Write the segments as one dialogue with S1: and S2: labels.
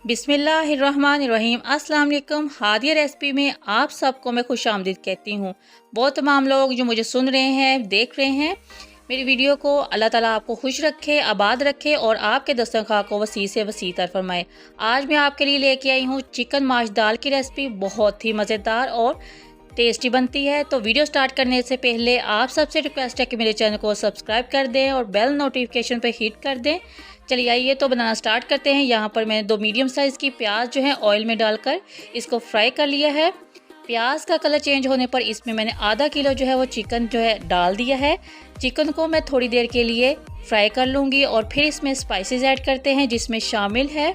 S1: बिस्मिल्लाहिर्रहमानिर्रहीम। अस्सलाम वालेकुम। हादिया रेसिपी में आप सबको मैं खुशामदीद कहती हूँ। बहुत तमाम लोग जो मुझे सुन रहे हैं, देख रहे हैं मेरी वीडियो को, अल्लाह ताला आपको खुश रखे, आबाद रखे और आपके दस्तरखां को वसी से वसी तर फरमाए। आज मैं आपके लिए लेके आई हूँ चिकन माश दाल की रेसिपी। बहुत ही मज़ेदार और टेस्टी बनती है। तो वीडियो स्टार्ट करने से पहले आप सबसे रिक्वेस्ट है कि मेरे चैनल को सब्सक्राइब कर दें और बेल नोटिफिकेशन पे हिट कर दें। चलिए आइए तो बनाना स्टार्ट करते हैं। यहाँ पर मैंने 2 मीडियम साइज़ की प्याज जो है ऑयल में डालकर इसको फ्राई कर लिया है। प्याज का कलर चेंज होने पर इसमें मैंने आधा किलो जो है वो चिकन जो है डाल दिया है। चिकन को मैं थोड़ी देर के लिए फ्राई कर लूँगी और फिर इसमें स्पाइसेस ऐड करते हैं, जिसमें शामिल है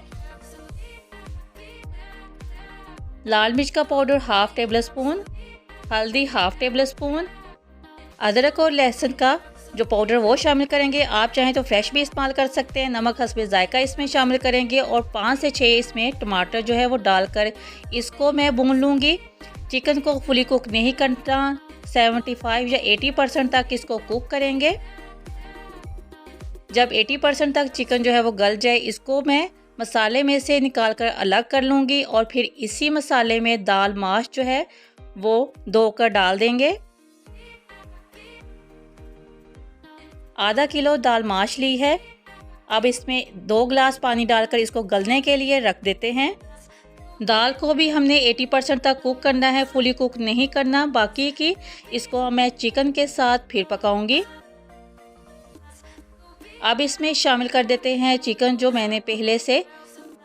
S1: लाल मिर्च का पाउडर हाफ़ टेबल स्पून, हल्दी हाफ़ टेबल स्पून, अदरक और लहसुन का जो पाउडर वो शामिल करेंगे। आप चाहें तो फ्रेश भी इस्तेमाल कर सकते हैं। नमक हस्बे ज़ायका इसमें शामिल करेंगे और 5 से 6 इसमें टमाटर जो है वो डालकर इसको मैं भून लूँगी। चिकन को फुली कुक नहीं करना, 75 या 80% तक इसको कुक करेंगे। जब 80% तक चिकन जो है वो गल जाए, इसको मैं मसाले में से निकाल कर अलग कर लूँगी और फिर इसी मसाले में दाल माश जो है वो धोकर डाल देंगे। आधा किलो दाल माश ली है। अब इसमें 2 गिलास पानी डालकर इसको गलने के लिए रख देते हैं। दाल को भी हमने 80% तक कुक करना है, फुली कुक नहीं करना। बाकी की इसको मैं चिकन के साथ फिर पकाऊंगी। अब इसमें शामिल कर देते हैं चिकन जो मैंने पहले से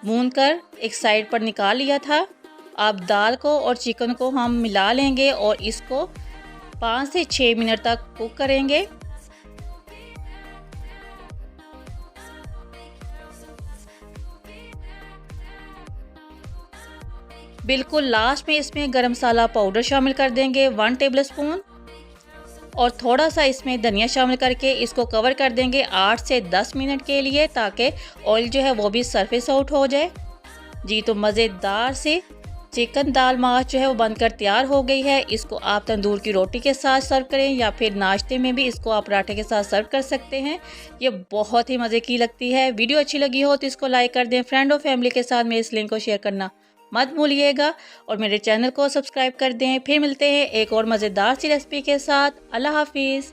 S1: भून कर एक साइड पर निकाल लिया था। अब दाल को और चिकन को हम मिला लेंगे और इसको 5 से 6 मिनट तक कुक करेंगे। बिल्कुल लास्ट में इसमें गरम मसाला पाउडर शामिल कर देंगे 1 टेबल स्पून और थोड़ा सा इसमें धनिया शामिल करके इसको कवर कर देंगे 8 से 10 मिनट के लिए, ताकि ऑयल जो है वो भी सरफेस आउट हो जाए। जी तो मज़ेदार से चिकन दाल माश जो है वो बनकर तैयार हो गई है। इसको आप तंदूर की रोटी के साथ सर्व करें या फिर नाश्ते में भी इसको आप पराठे के साथ सर्व कर सकते हैं। ये बहुत ही मज़े की लगती है। वीडियो अच्छी लगी हो तो इसको लाइक कर दें। फ्रेंड और फैमिली के साथ में इस लिंक को शेयर करना मत भूलिएगा और मेरे चैनल को सब्सक्राइब कर दें। फिर मिलते हैं एक और मज़ेदार सी रेसिपी के साथ। अल्लाह हाफिज़।